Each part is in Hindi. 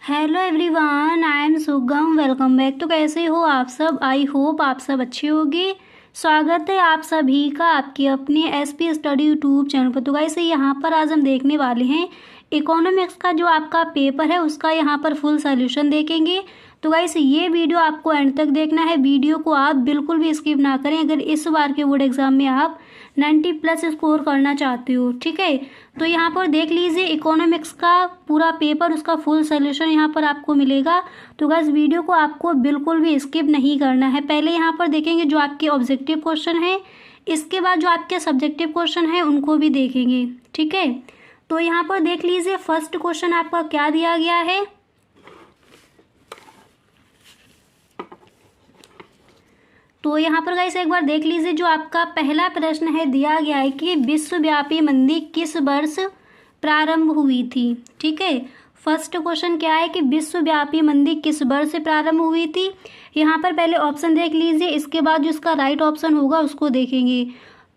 हेलो एवरीवन, आई एम सुगम। Welcome back. तो कैसे हो आप सब? आई होप आप सब अच्छे होंगे। स्वागत है आप सभी का आपके अपने एसपी स्टडी यूट्यूब चैनल पर। तो गाइस यहाँ पर आज हम देखने वाले हैं इकोनॉमिक्स का जो आपका पेपर है उसका यहाँ पर फुल सॉल्यूशन देखेंगे। तो गाइस ये वीडियो आपको एंड तक देखना है। वीडियो को आप बिल्कुल भी स्किप ना करें अगर इस बार के बोर्ड एग्जाम में आप 90+ स्कोर करना चाहते हो। ठीक है, तो यहाँ पर देख लीजिए इकोनॉमिक्स का पूरा पेपर, उसका फुल सॉल्यूशन यहाँ पर आपको मिलेगा। तो गाइस वीडियो को आपको बिल्कुल भी स्किप नहीं करना है। पहले यहाँ पर देखेंगे जो आपके ऑब्जेक्टिव क्वेश्चन है, इसके बाद जो आपके सब्जेक्टिव क्वेश्चन है उनको भी देखेंगे। ठीक है, तो यहाँ पर देख लीजिए फर्स्ट क्वेश्चन आपका क्या दिया गया है। तो यहाँ पर गाइस एक बार देख लीजिए जो आपका पहला प्रश्न है दिया गया है कि विश्वव्यापी मंदी किस वर्ष प्रारंभ हुई थी। ठीक है, फर्स्ट क्वेश्चन क्या है कि विश्वव्यापी मंदी किस वर्ष से प्रारंभ हुई थी। यहाँ पर पहले ऑप्शन देख लीजिए, इसके बाद जो इसका राइट ऑप्शन होगा उसको देखेंगे।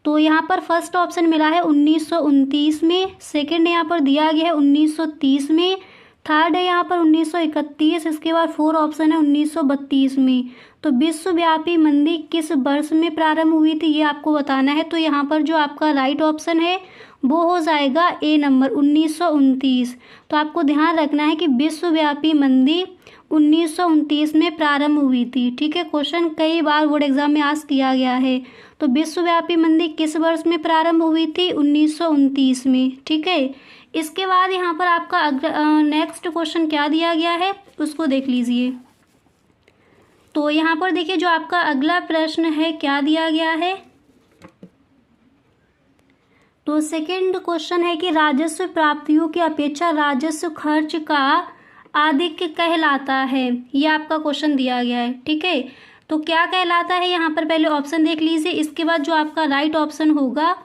तो यहाँ पर फर्स्ट ऑप्शन मिला है 1929 में, सेकेंड यहाँ पर दिया गया है 1930 में, थर्ड है यहाँ पर 1931, इसके बाद फोर्थ ऑप्शन है 1932 में। तो विश्वव्यापी मंदी किस वर्ष में प्रारंभ हुई थी ये आपको बताना है। तो यहाँ पर जो आपका राइट ऑप्शन है वो हो जाएगा ए नंबर 1929। तो आपको ध्यान रखना है कि विश्वव्यापी मंदी 1929 में प्रारंभ हुई थी। ठीक है, क्वेश्चन कई बार बोर्ड एग्जाम में आस्क किया गया है। तो विश्वव्यापी मंदी किस वर्ष में प्रारंभ हुई थी? 1929 में। ठीक है, इसके बाद यहाँ पर आपका नेक्स्ट क्वेश्चन क्या दिया गया है उसको देख लीजिए। तो यहाँ पर देखिए जो आपका अगला प्रश्न है क्या दिया गया है। तो सेकंड क्वेश्चन है कि राजस्व प्राप्तियों की अपेक्षा राजस्व खर्च का आधिक्य कहलाता है। ये आपका क्वेश्चन दिया गया है। ठीक है, तो क्या कहलाता है यहाँ पर पहले ऑप्शन देख लीजिए, इसके बाद जो आपका राइट ऑप्शन होगा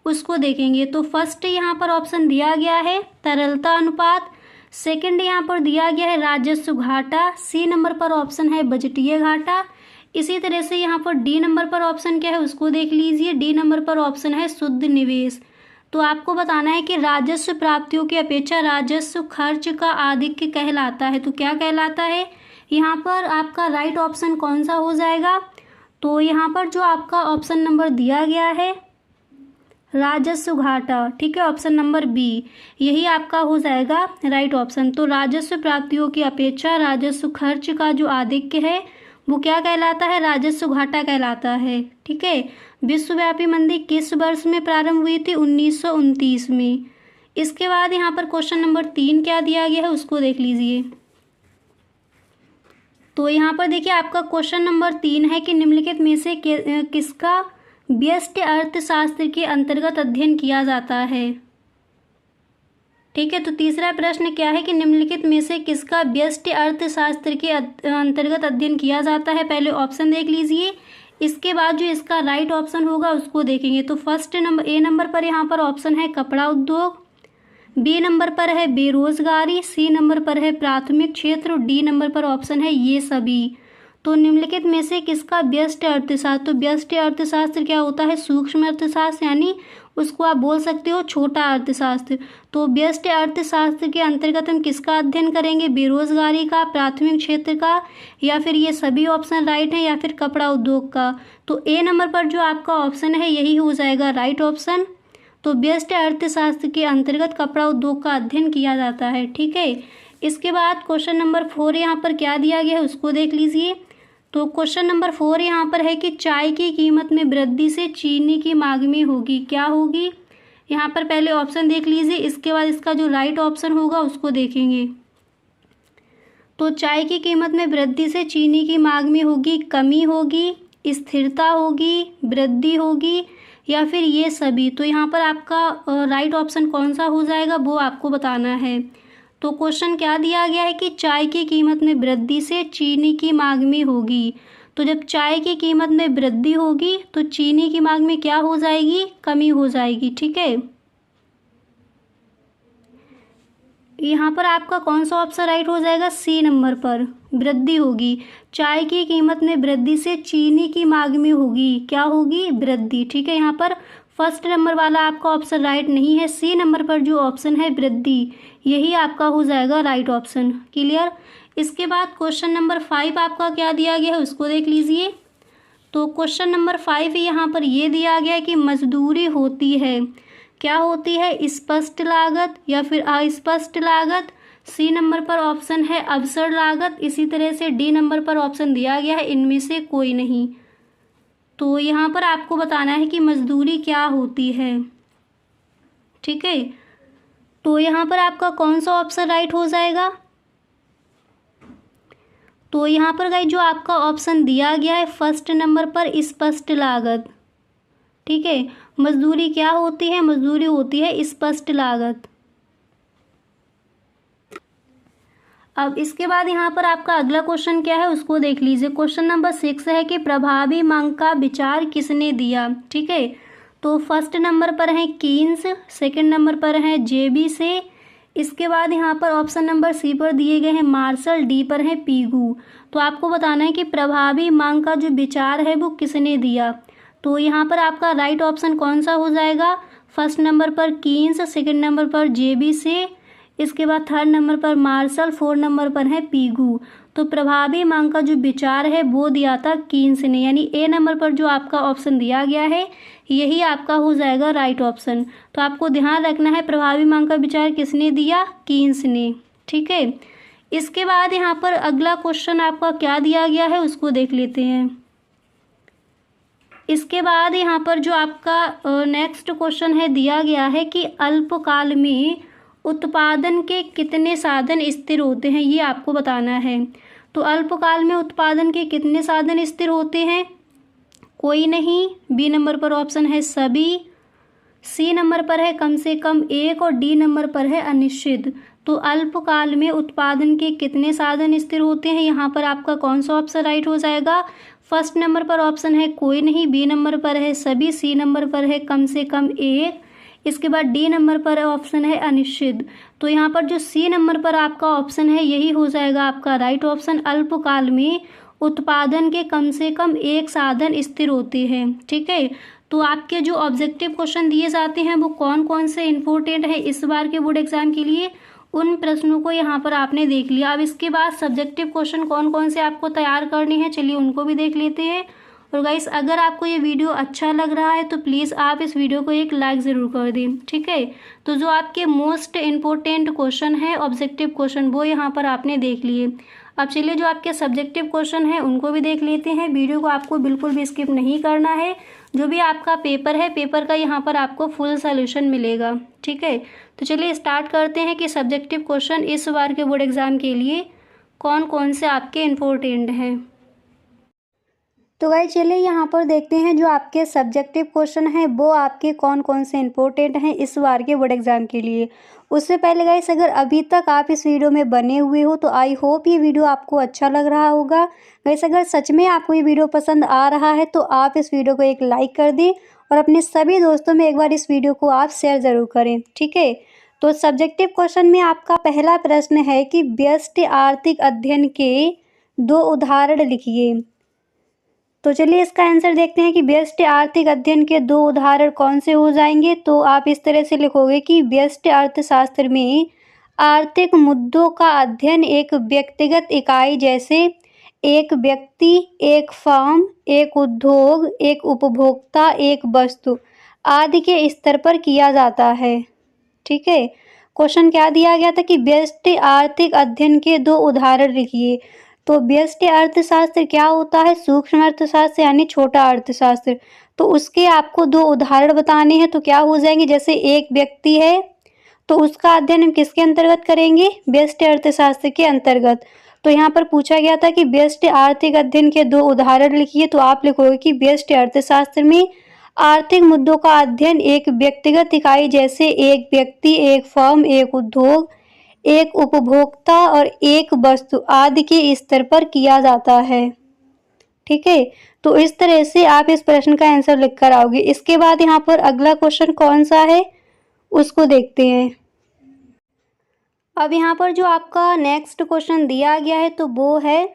उसको देखेंगे। तो फर्स्ट यहाँ पर ऑप्शन दिया गया है तरलता अनुपात, सेकंड यहाँ पर दिया गया है राजस्व घाटा, सी नंबर पर ऑप्शन है बजटीय घाटा। इसी तरह से यहाँ पर डी नंबर पर ऑप्शन क्या है उसको देख लीजिए, डी नंबर पर ऑप्शन है शुद्ध निवेश। तो आपको बताना है कि राजस्व प्राप्तियों की अपेक्षा राजस्व खर्च का आधिक्य कहलाता है। तो क्या कहलाता है यहाँ पर आपका राइट ऑप्शन कौन सा हो जाएगा? तो यहाँ पर जो आपका ऑप्शन नंबर दिया गया है राजस्व घाटा। ठीक है, ऑप्शन नंबर बी यही आपका हो जाएगा राइट ऑप्शन। तो राजस्व प्राप्तियों की अपेक्षा राजस्व खर्च का जो आधिक्य है वो क्या कहलाता है? राजस्व घाटा कहलाता है। ठीक है, विश्वव्यापी मंदी किस वर्ष में प्रारंभ हुई थी? 1929 में। इसके बाद यहाँ पर क्वेश्चन नंबर 3 क्या दिया गया है उसको देख लीजिए। तो यहाँ पर देखिए आपका क्वेश्चन नंबर 3 है कि निम्नलिखित में से किसका व्यष्टि अर्थशास्त्र के अंतर्गत अध्ययन किया जाता है। ठीक है, तो तीसरा प्रश्न क्या है कि निम्नलिखित में से किसका व्यष्टि अर्थशास्त्र के अंतर्गत अध्ययन किया जाता है। पहले ऑप्शन देख लीजिए, इसके बाद जो इसका राइट ऑप्शन होगा उसको देखेंगे। तो फर्स्ट नंबर ए नंबर पर यहाँ पर ऑप्शन है कपड़ा उद्योग, बी नंबर पर है बेरोजगारी, सी नंबर पर है प्राथमिक क्षेत्र और डी नंबर पर ऑप्शन है ये सभी। तो निम्नलिखित में से किसका व्यष्टि अर्थशास्त्र? तो व्यष्टि अर्थशास्त्र क्या होता है? सूक्ष्म अर्थशास्त्र, यानी उसको आप बोल सकते हो छोटा अर्थशास्त्र। तो व्यष्टि अर्थशास्त्र के अंतर्गत हम किसका अध्ययन करेंगे? बेरोजगारी का, प्राथमिक क्षेत्र का, या फिर ये सभी ऑप्शन राइट है, या फिर कपड़ा उद्योग का। तो ए नंबर पर जो आपका ऑप्शन है यही हो जाएगा राइट ऑप्शन। तो व्यष्टि अर्थशास्त्र के अंतर्गत कपड़ा उद्योग का अध्ययन किया जाता है। ठीक है, इसके बाद क्वेश्चन नंबर 4 यहाँ पर क्या दिया गया है उसको देख लीजिए। तो क्वेश्चन नंबर 4 यहाँ पर है कि चाय की कीमत में वृद्धि से चीनी की मांग में होगी, क्या होगी? यहाँ पर पहले ऑप्शन देख लीजिए, इसके बाद इसका जो राइट ऑप्शन होगा उसको देखेंगे। तो चाय की कीमत में वृद्धि से चीनी की मांग में होगी कमी होगी, स्थिरता होगी, वृद्धि होगी, या फिर ये सभी। तो यहाँ पर आपका राइट ऑप्शन कौन सा हो जाएगा वो आपको बताना है। तो क्वेश्चन क्या दिया गया है कि चाय की कीमत में वृद्धि से चीनी की मांग में होगी। तो जब चाय की कीमत में वृद्धि होगी तो चीनी की मांग में क्या हो जाएगी? कमी हो जाएगी। ठीक है, यहाँ पर आपका कौन सा ऑप्शन राइट हो जाएगा? सी नंबर पर वृद्धि होगी। चाय की कीमत में वृद्धि से चीनी की मांग में होगी, क्या होगी? वृद्धि। ठीक है, यहाँ पर फर्स्ट नंबर वाला आपका ऑप्शन राइट नहीं है। सी नंबर पर जो ऑप्शन है वृद्धि, यही आपका हो जाएगा राइट ऑप्शन। क्लियर। इसके बाद क्वेश्चन नंबर 5 आपका क्या दिया गया है उसको देख लीजिए। तो क्वेश्चन नंबर 5 यहाँ पर ये दिया गया है कि मजदूरी होती है, क्या होती है, स्पष्ट लागत या फिर अस्पष्ट लागत। सी नंबर पर ऑप्शन है अवसर लागत। इसी तरह से डी नंबर पर ऑप्शन दिया गया है इनमें से कोई नहीं। तो यहाँ पर आपको बताना है कि मजदूरी क्या होती है। ठीक है, तो यहाँ पर आपका कौन सा ऑप्शन राइट हो जाएगा। तो यहाँ पर गाइस जो आपका ऑप्शन दिया गया है फर्स्ट नंबर पर स्पष्ट लागत। ठीक है, मजदूरी क्या होती है, मजदूरी होती है स्पष्ट लागत। अब इसके बाद यहाँ पर आपका अगला क्वेश्चन क्या है उसको देख लीजिए। क्वेश्चन नंबर 6 है कि प्रभावी मांग का विचार किसने दिया। ठीक है, तो फर्स्ट नंबर पर है कीन्स, सेकंड नंबर पर है जेबी से, इसके बाद यहाँ पर ऑप्शन नंबर सी पर दिए गए हैं मार्शल, डी पर है पीगू। तो आपको बताना है कि प्रभावी मांग का जो विचार है वो किसने दिया। तो यहाँ पर आपका राइट ऑप्शन कौन सा हो जाएगा। फर्स्ट नंबर पर कीन्स, सेकंड नंबर पर जेबी से, इसके बाद थर्ड नंबर पर मार्शल, फोर्थ नंबर पर है पीगू। तो प्रभावी मांग का जो विचार है वो दिया था कीन्स ने, यानी ए नंबर पर जो आपका ऑप्शन दिया गया है यही आपका हो जाएगा राइट ऑप्शन। तो आपको ध्यान रखना है प्रभावी मांग का विचार किसने दिया, कीन्स ने। ठीक है, इसके बाद यहाँ पर अगला क्वेश्चन आपका क्या दिया गया है उसको देख लेते हैं। इसके बाद यहाँ पर जो आपका नेक्स्ट क्वेश्चन है दिया गया है कि अल्पकाल में उत्पादन के कितने साधन स्थिर होते हैं, ये आपको बताना है। तो अल्पकाल में उत्पादन के कितने साधन स्थिर होते हैं, कोई नहीं। बी नंबर पर ऑप्शन है सभी, सी नंबर पर है कम से कम एक और डी नंबर पर है अनिश्चित। तो अल्पकाल में उत्पादन के कितने साधन स्थिर होते हैं, यहाँ पर आपका कौन सा ऑप्शन राइट हो जाएगा। फर्स्ट नंबर पर ऑप्शन है कोई नहीं, बी नंबर पर है सभी, सी नंबर पर है कम से कम एक, इसके बाद डी नंबर पर ऑप्शन है अनिश्चित। तो यहाँ पर जो सी नंबर पर आपका ऑप्शन है यही हो जाएगा आपका राइट ऑप्शन। अल्पकाल में उत्पादन के कम से कम एक साधन स्थिर होते हैं। ठीक है, तो आपके जो ऑब्जेक्टिव क्वेश्चन दिए जाते हैं वो कौन कौन से इंपॉर्टेंट है इस बार के बोर्ड एग्जाम के लिए, उन प्रश्नों को यहाँ पर आपने देख लिया। अब इसके बाद सब्जेक्टिव क्वेश्चन कौन कौन से आपको तैयार करने हैं चलिए उनको भी देख लेते हैं। और गाइस अगर आपको ये वीडियो अच्छा लग रहा है तो प्लीज़ आप इस वीडियो को एक लाइक ज़रूर कर दें। ठीक है, तो जो आपके मोस्ट इम्पोर्टेंट क्वेश्चन है ऑब्जेक्टिव क्वेश्चन वो यहाँ पर आपने देख लिए। अब चलिए जो आपके सब्जेक्टिव क्वेश्चन है उनको भी देख लेते हैं। वीडियो को आपको बिल्कुल भी स्किप नहीं करना है। जो भी आपका पेपर है पेपर का यहाँ पर आपको फुल सोल्यूशन मिलेगा। ठीक है, तो चलिए स्टार्ट करते हैं कि सब्जेक्टिव क्वेश्चन इस बार के बोर्ड एग्ज़ाम के लिए कौन कौन से आपके इम्पोर्टेंट हैं। तो गाइस चलिए यहाँ पर देखते हैं जो आपके सब्जेक्टिव क्वेश्चन हैं वो आपके कौन कौन से इम्पोर्टेंट हैं इस बार के बोर्ड एग्जाम के लिए। उससे पहले गाइस अगर अभी तक आप इस वीडियो में बने हुए हो तो आई होप ये वीडियो आपको अच्छा लग रहा होगा। गाइस अगर सच में आपको ये वीडियो पसंद आ रहा है तो आप इस वीडियो को एक लाइक कर दें और अपने सभी दोस्तों में एक बार इस वीडियो को आप शेयर ज़रूर करें। ठीक है, तो सब्जेक्टिव क्वेश्चन में आपका पहला प्रश्न है कि व्यष्टि आर्थिक अध्ययन के 2 उदाहरण लिखिए। तो चलिए इसका आंसर देखते हैं कि व्यष्टि आर्थिक अध्ययन के 2 उदाहरण कौन से हो जाएंगे। तो आप इस तरह से लिखोगे कि व्यष्टि अर्थशास्त्र में आर्थिक मुद्दों का अध्ययन एक व्यक्तिगत इकाई जैसे एक व्यक्ति, एक फर्म, एक उद्योग, एक उपभोक्ता, एक वस्तु आदि के स्तर पर किया जाता है। ठीक है, क्वेश्चन क्या दिया गया था कि व्यष्टि आर्थिक अध्ययन के 2 उदाहरण लिखिए। तो व्यष्टि अर्थशास्त्र क्या होता है, सूक्ष्म अर्थशास्त्र यानी छोटा अर्थशास्त्र। तो उसके आपको 2 उदाहरण बताने हैं। तो क्या हो जाएंगे, जैसे एक व्यक्ति है तो उसका अध्ययन हम किसके अंतर्गत करेंगे, व्यष्टि अर्थशास्त्र के अंतर्गत। तो यहाँ पर पूछा गया था कि व्यष्टि आर्थिक अध्ययन के 2 उदाहरण लिखिए। तो आप लिखोगे कि व्यष्टि अर्थशास्त्र में आर्थिक मुद्दों का अध्ययन एक व्यक्तिगत इकाई जैसे एक व्यक्ति, एक फर्म, एक उद्योग, एक उपभोक्ता और एक वस्तु आदि के स्तर पर किया जाता है। ठीक है, तो इस तरह से आप इस प्रश्न का आंसर लिख कर आओगे। इसके बाद यहाँ पर अगला क्वेश्चन कौन सा है उसको देखते हैं। अब यहाँ पर जो आपका नेक्स्ट क्वेश्चन दिया गया है तो वो है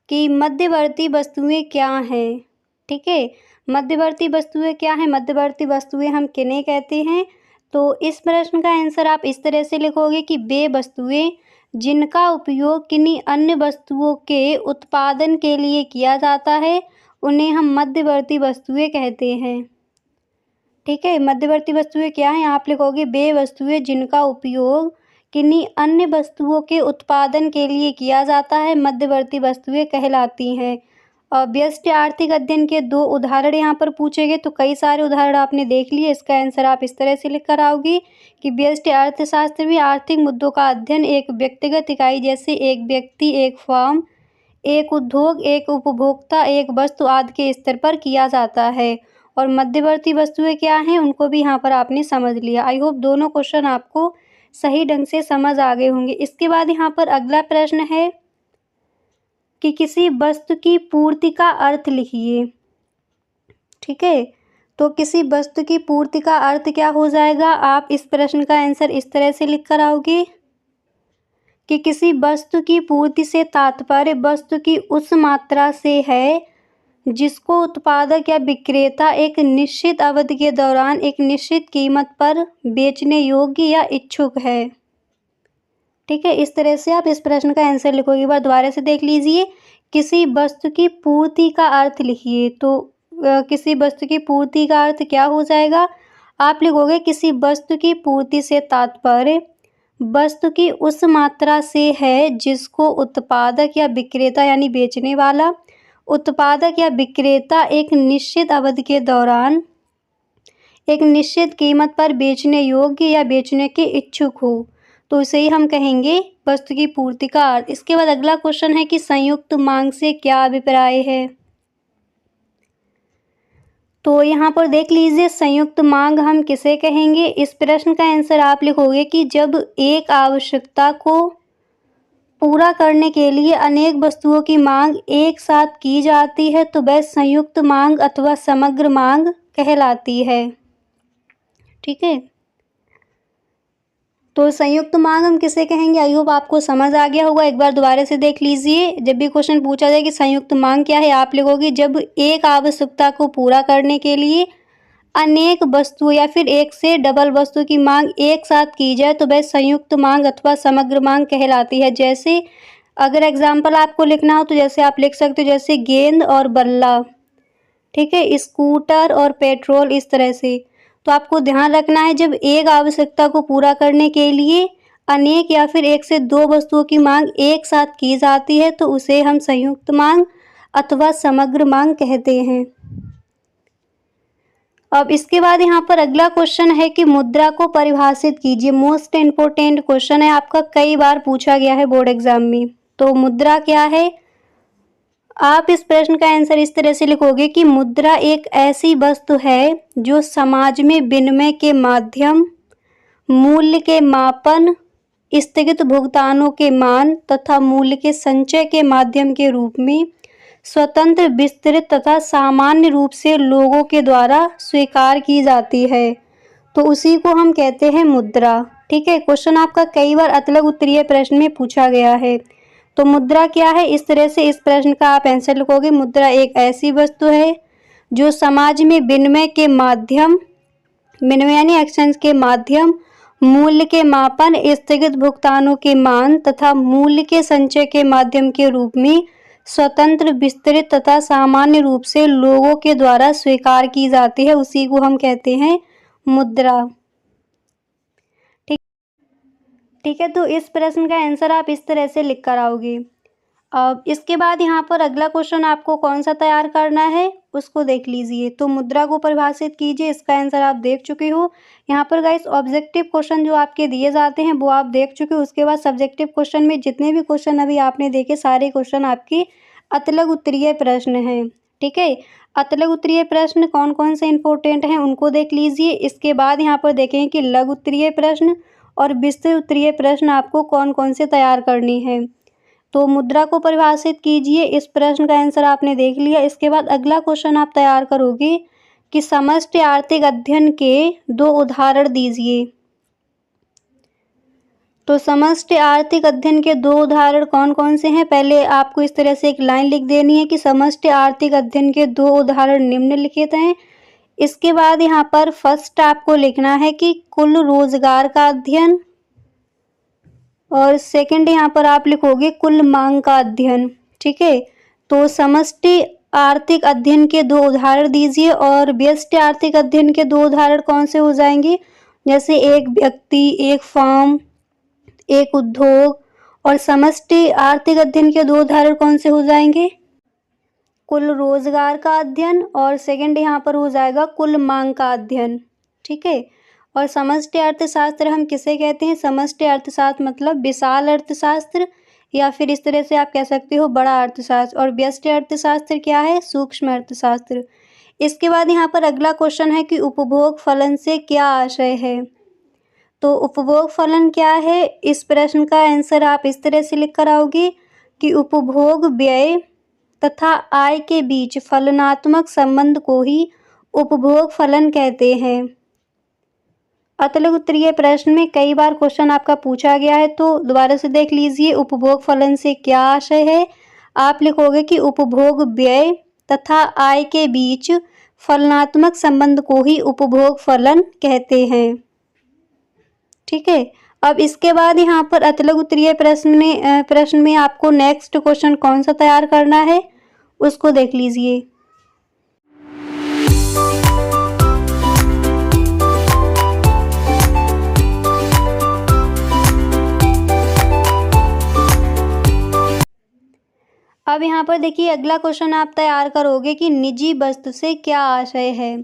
कि मध्यवर्ती वस्तुएं क्या हैं। ठीक है, मध्यवर्ती वस्तुएं क्या हैं? मध्यवर्ती वस्तुएं हम किन्हें कहते हैं? तो इस प्रश्न का आंसर आप इस तरह से लिखोगे कि वे वस्तुएं जिनका उपयोग किन्हीं अन्य वस्तुओं के उत्पादन के लिए किया जाता है उन्हें हम मध्यवर्ती वस्तुएं कहते हैं। ठीक है, मध्यवर्ती वस्तुएं क्या हैं? आप लिखोगे वे वस्तुएं जिनका उपयोग किन्हीं अन्य वस्तुओं के उत्पादन के लिए किया जाता है मध्यवर्ती वस्तुएं कहलाती हैं। व्यष्टि आर्थिक अध्ययन के 2 उदाहरण यहाँ पर पूछे गए, तो कई सारे उदाहरण आपने देख लिए। इसका आंसर आप इस तरह से लिख कर आओगी कि व्यष्टि अर्थशास्त्र में आर्थिक मुद्दों का अध्ययन एक व्यक्तिगत इकाई जैसे एक व्यक्ति, एक फर्म, एक उद्योग, एक उपभोक्ता, एक वस्तु आदि के स्तर पर किया जाता है। और मध्यवर्ती वस्तुएं क्या हैं उनको भी यहाँ पर आपने समझ लिया। आई होप दोनों क्वेश्चन आपको सही ढंग से समझ आ गए होंगे। इसके बाद यहाँ पर अगला प्रश्न है कि किसी वस्तु की पूर्ति का अर्थ लिखिए। ठीक है, तो किसी वस्तु की पूर्ति का अर्थ क्या हो जाएगा? आप इस प्रश्न का आंसर इस तरह से लिख कर आओगे कि किसी वस्तु की पूर्ति से तात्पर्य वस्तु की उस मात्रा से है जिसको उत्पादक या विक्रेता एक निश्चित अवधि के दौरान एक निश्चित कीमत पर बेचने योग्य या इच्छुक है। ठीक है, इस तरह से आप इस प्रश्न का आंसर लिखोगे। एक बार दोबारा से देख लीजिए, किसी वस्तु की पूर्ति का अर्थ लिखिए। तो किसी वस्तु की पूर्ति का अर्थ क्या हो जाएगा? आप लिखोगे किसी वस्तु की पूर्ति से तात्पर्य वस्तु की उस मात्रा से है जिसको उत्पादक या विक्रेता यानी बेचने वाला, उत्पादक या विक्रेता एक निश्चित अवधि के दौरान एक निश्चित कीमत पर बेचने योग्य या बेचने के इच्छुक हो, तो इसे ही हम कहेंगे वस्तु की पूर्ति का अर्थ। इसके बाद अगला क्वेश्चन है कि संयुक्त मांग से क्या अभिप्राय है? तो यहाँ पर देख लीजिए, संयुक्त मांग हम किसे कहेंगे? इस प्रश्न का आंसर आप लिखोगे कि जब एक आवश्यकता को पूरा करने के लिए अनेक वस्तुओं की मांग एक साथ की जाती है तो वह संयुक्त मांग अथवा समग्र मांग कहलाती है। ठीक है, तो संयुक्त मांग हम किसे कहेंगे? आई होप आपको समझ आ गया होगा। एक बार दोबारा से देख लीजिए, जब भी क्वेश्चन पूछा जाए कि संयुक्त मांग क्या है, आप लिखोगे जब एक आवश्यकता को पूरा करने के लिए अनेक वस्तु या फिर एक से डबल वस्तु की मांग एक साथ की जाए तो वह संयुक्त मांग अथवा समग्र मांग कहलाती है। जैसे अगर एग्जाम्पल आपको लिखना हो तो जैसे आप लिख सकते हो, जैसे गेंद और बल्ला, ठीक है, स्कूटर और पेट्रोल, इस तरह से। तो आपको ध्यान रखना है, जब एक आवश्यकता को पूरा करने के लिए अनेक या फिर एक से 2 वस्तुओं की मांग एक साथ की जाती है तो उसे हम संयुक्त मांग अथवा समग्र मांग कहते हैं। अब इसके बाद यहाँ पर अगला क्वेश्चन है कि मुद्रा को परिभाषित कीजिए। मोस्ट इम्पोर्टेंट क्वेश्चन है, आपका कई बार पूछा गया है बोर्ड एग्जाम में। तो मुद्रा क्या है? आप इस प्रश्न का आंसर इस तरह से लिखोगे कि मुद्रा एक ऐसी वस्तु है जो समाज में विनिमय के माध्यम, मूल्य के मापन, स्थगित भुगतानों के मान तथा मूल्य के संचय के माध्यम के रूप में स्वतंत्र, विस्तृत तथा सामान्य रूप से लोगों के द्वारा स्वीकार की जाती है, तो उसी को हम कहते हैं मुद्रा। ठीक है, क्वेश्चन आपका कई बार अतलग उत्तरीय प्रश्न में पूछा गया है। तो मुद्रा क्या है? इस तरह से इस प्रश्न का आप आंसर लिखोगे, मुद्रा एक ऐसी वस्तु है जो समाज में विनिमय के माध्यम, विनिमय यानी एक्सचेंज के माध्यम, मूल्य के मापन, स्थगित भुगतानों के मान तथा मूल्य के संचय के माध्यम के रूप में स्वतंत्र, विस्तृत तथा सामान्य रूप से लोगों के द्वारा स्वीकार की जाती है, उसी को हम कहते हैं मुद्रा। ठीक है, तो इस प्रश्न का आंसर आप इस तरह से लिख कर आओगे। अब इसके बाद यहाँ पर अगला क्वेश्चन आपको कौन सा तैयार करना है उसको देख लीजिए। तो मुद्रा को परिभाषित कीजिए, इसका आंसर आप देख चुके हो। यहाँ पर गाइस ऑब्जेक्टिव क्वेश्चन जो आपके दिए जाते हैं वो आप देख चुके हो। उसके बाद सब्जेक्टिव क्वेश्चन में जितने भी क्वेश्चन अभी आपने देखे सारे क्वेश्चन आपके अतलग उत्तरीय प्रश्न हैं। ठीक है, अतलग उत्तरीय प्रश्न कौन कौन से इंपॉर्टेंट हैं उनको देख लीजिए। इसके बाद यहाँ पर देखेंगे कि लघु उत्तरीय प्रश्न और विस्तृत उत्तरीय प्रश्न आपको कौन कौन से तैयार करनी है। तो मुद्रा को परिभाषित कीजिए, इस प्रश्न का आंसर आपने देख लिया। इसके बाद अगला क्वेश्चन आप तैयार करोगे कि समष्टि आर्थिक अध्ययन के 2 उदाहरण दीजिए। तो समष्टि आर्थिक अध्ययन के दो उदाहरण कौन कौन से हैं? पहले आपको इस तरह से एक लाइन लिख देनी है कि समष्टि आर्थिक अध्ययन के दो उदाहरण निम्नलिखित हैं। इसके बाद यहाँ पर फर्स्ट आपको लिखना है कि कुल रोजगार का अध्ययन, और सेकंड यहाँ पर आप लिखोगे कुल मांग का अध्ययन। ठीक है, तो समष्टि आर्थिक अध्ययन के दो उदाहरण दीजिए और व्यष्टि आर्थिक अध्ययन के दो उदाहरण कौन से हो जाएंगे? जैसे एक व्यक्ति, एक फर्म, एक उद्योग। और समष्टि आर्थिक अध्ययन के दो उदाहरण कौन से हो जाएंगे? कुल रोजगार का अध्ययन और सेकंड यहाँ पर हो जाएगा कुल मांग का अध्ययन। ठीक है, और समष्टि अर्थशास्त्र हम किसे कहते हैं? समष्टि अर्थशास्त्र मतलब विशाल अर्थशास्त्र, या फिर इस तरह से आप कह सकते हो बड़ा अर्थशास्त्र। और व्यष्टि अर्थशास्त्र क्या है? सूक्ष्म अर्थशास्त्र। इसके बाद यहाँ पर अगला क्वेश्चन है कि उपभोग फलन से क्या आशय है? तो उपभोग फलन क्या है? इस प्रश्न का आंसर आप इस तरह से लिख कर आओगे कि उपभोग व्यय तथा आय के बीच फलनात्मक संबंध को ही उपभोग फलन कहते हैं। अतुल्य उत्तरीय प्रश्न में कई बार क्वेश्चन आपका पूछा गया है, तो दोबारा से देख लीजिए। उपभोग फलन से क्या आशय है? आप लिखोगे कि उपभोग व्यय तथा आय के बीच फलनात्मक संबंध को ही उपभोग फलन कहते हैं। ठीक है, अब इसके बाद यहाँ पर अतुल्य उत्तरीय प्रश्न में आपको नेक्स्ट क्वेश्चन कौन सा तैयार करना है उसको देख लीजिए। अब यहाँ पर देखिए अगला क्वेश्चन आप तैयार करोगे कि निजी वस्तु से क्या आशय है।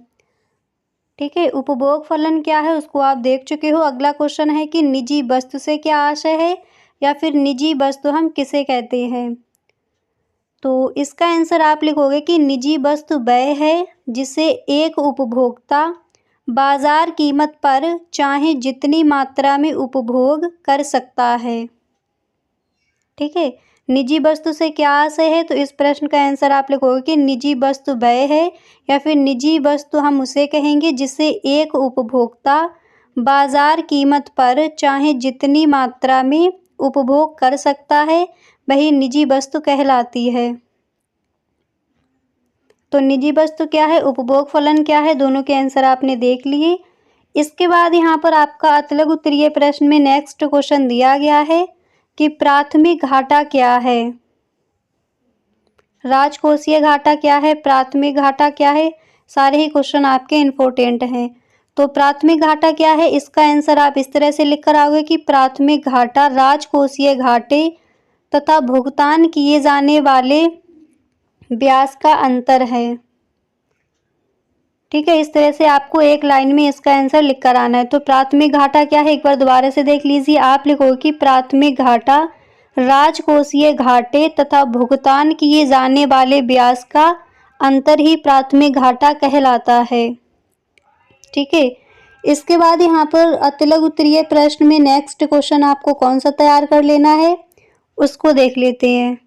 ठीक है, उपभोग फलन क्या है उसको आप देख चुके हो। अगला क्वेश्चन है कि निजी वस्तु से क्या आशय है, या फिर निजी वस्तु हम किसे कहते हैं। तो इसका आंसर आप लिखोगे कि निजी वस्तु वह है जिसे एक उपभोक्ता बाजार कीमत पर चाहे जितनी मात्रा में उपभोग कर सकता है। ठीक है, निजी वस्तु से क्या आशय है? तो इस प्रश्न का आंसर आप लिखोगे कि निजी वस्तु वह है, या फिर निजी वस्तु हम उसे कहेंगे जिसे एक उपभोक्ता बाजार कीमत पर चाहे जितनी मात्रा में उपभोग कर सकता है, वही निजी वस्तु कहलाती है। तो निजी वस्तु क्या है, उपभोग फलन क्या है, दोनों के आंसर आपने देख लिए। इसके बाद यहाँ पर आपका अतुल्य उत्तरीय प्रश्न में नेक्स्ट क्वेश्चन दिया गया है कि प्राथमिक घाटा क्या है। राजकोषीय घाटा क्या है, प्राथमिक घाटा क्या है, सारे ही क्वेश्चन आपके इम्पोर्टेंट हैं। तो प्राथमिक घाटा क्या है, इसका आंसर आप इस तरह से लिख कर आओगे कि प्राथमिक घाटा राजकोषीय घाटे तथा भुगतान किए जाने वाले ब्याज का अंतर है। ठीक है, इस तरह से आपको एक लाइन में इसका आंसर लिख कर आना है। तो प्राथमिक घाटा क्या है एक बार दोबारा से देख लीजिए। आप लिखोगे कि प्राथमिक घाटा राजकोषीय घाटे तथा भुगतान किए जाने वाले ब्याज का अंतर ही प्राथमिक घाटा कहलाता है। ठीक है, इसके बाद यहाँ पर अतुल्य उत्तरीय प्रश्न में नेक्स्ट क्वेश्चन आपको कौन सा तैयार कर लेना है उसको देख लेते हैं।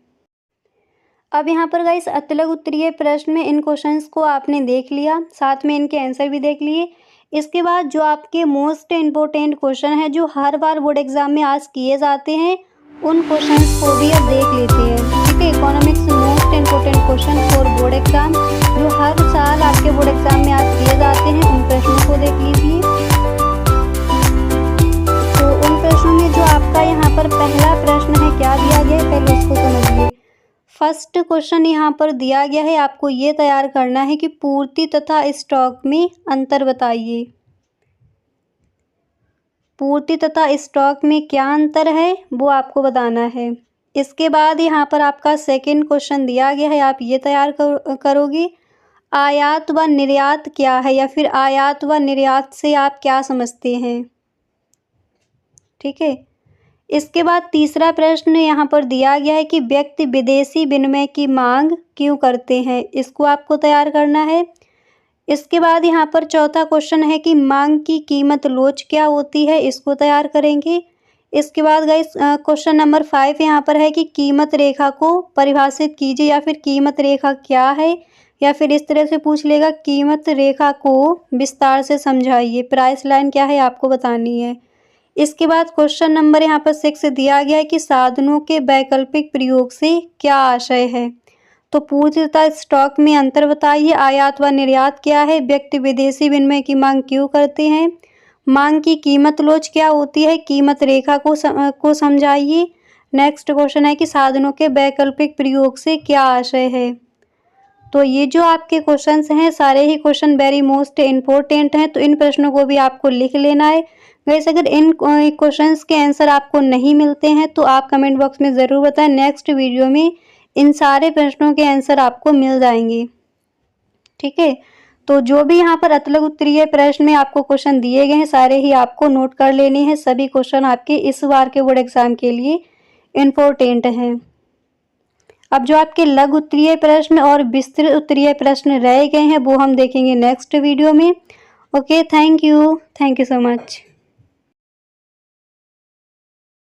अब यहाँ पर गाइस अतुल्य उत्तरीय प्रश्न में इन क्वेश्चंस को आपने देख लिया, साथ में इनके आंसर भी देख लिए। इसके बाद जो आपके मोस्ट इम्पोर्टेंट क्वेश्चन है जो हर बार बोर्ड एग्जाम में आज किए जाते हैं, उन क्वेश्चंस को भी अब देख लेते हैं। ठीक है, economics most important question for board exam जो हर साल आपके बोर्ड एग्जाम में आज किए जाते हैं, उन प्रश्नों को देख लीजिए। तो उन प्रश्नों में जो आपका यहाँ पर पहला प्रश्न है क्या दिया गया है, पहले उसको समझिए। फर्स्ट क्वेश्चन यहाँ पर दिया गया है, आपको ये तैयार करना है कि पूर्ति तथा स्टॉक में अंतर बताइए। पूर्ति तथा स्टॉक में क्या अंतर है वो आपको बताना है। इसके बाद यहाँ पर आपका सेकंड क्वेश्चन दिया गया है, आप ये तैयार करोगे आयात व निर्यात क्या है, या फिर आयात व निर्यात से आप क्या समझते हैं। ठीक है, इसके बाद तीसरा प्रश्न यहाँ पर दिया गया है कि व्यक्ति विदेशी विनिमय की मांग क्यों करते हैं, इसको आपको तैयार करना है। इसके बाद यहाँ पर चौथा क्वेश्चन है कि मांग की कीमत लोच क्या होती है, इसको तैयार करेंगे। इसके बाद गाइस क्वेश्चन नंबर 5 यहाँ पर है कि कीमत रेखा को परिभाषित कीजिए, या फिर कीमत रेखा क्या है, या फिर इस तरह से पूछ लेगा कीमत रेखा को विस्तार से समझाइए। प्राइस लाइन क्या है आपको बतानी है। इसके बाद क्वेश्चन नंबर यहाँ पर 6 दिया गया है कि साधनों के वैकल्पिक प्रयोग से क्या आशय है। तो पूर्णतः स्टॉक में अंतर बताइए, आयात व निर्यात क्या है, व्यक्ति विदेशी विनिमय की मांग क्यों करते हैं, मांग की कीमत लोच क्या होती है, कीमत रेखा को समझाइए। नेक्स्ट क्वेश्चन है कि साधनों के वैकल्पिक प्रयोग से क्या आशय है। तो ये जो आपके क्वेश्चंस हैं सारे ही क्वेश्चन वेरी मोस्ट इम्पोर्टेंट हैं, तो इन प्रश्नों को भी आपको लिख लेना है। गाइस अगर इन क्वेश्चंस के आंसर आपको नहीं मिलते हैं तो आप कमेंट बॉक्स में ज़रूर बताएं, नेक्स्ट वीडियो में इन सारे प्रश्नों के आंसर आपको मिल जाएंगे। ठीक है, तो जो भी यहाँ पर अतलग उत्तरीय प्रश्न में आपको क्वेश्चन दिए गए हैं सारे ही आपको नोट कर लेने हैं। सभी क्वेश्चन आपके इस बार के बोर्ड एग्जाम के लिए इम्पोर्टेंट हैं। अब जो आपके लघु उत्तरीय प्रश्न और विस्तृत उत्तरीय प्रश्न रह गए हैं वो हम देखेंगे नेक्स्ट वीडियो में। Okay, thank you so much.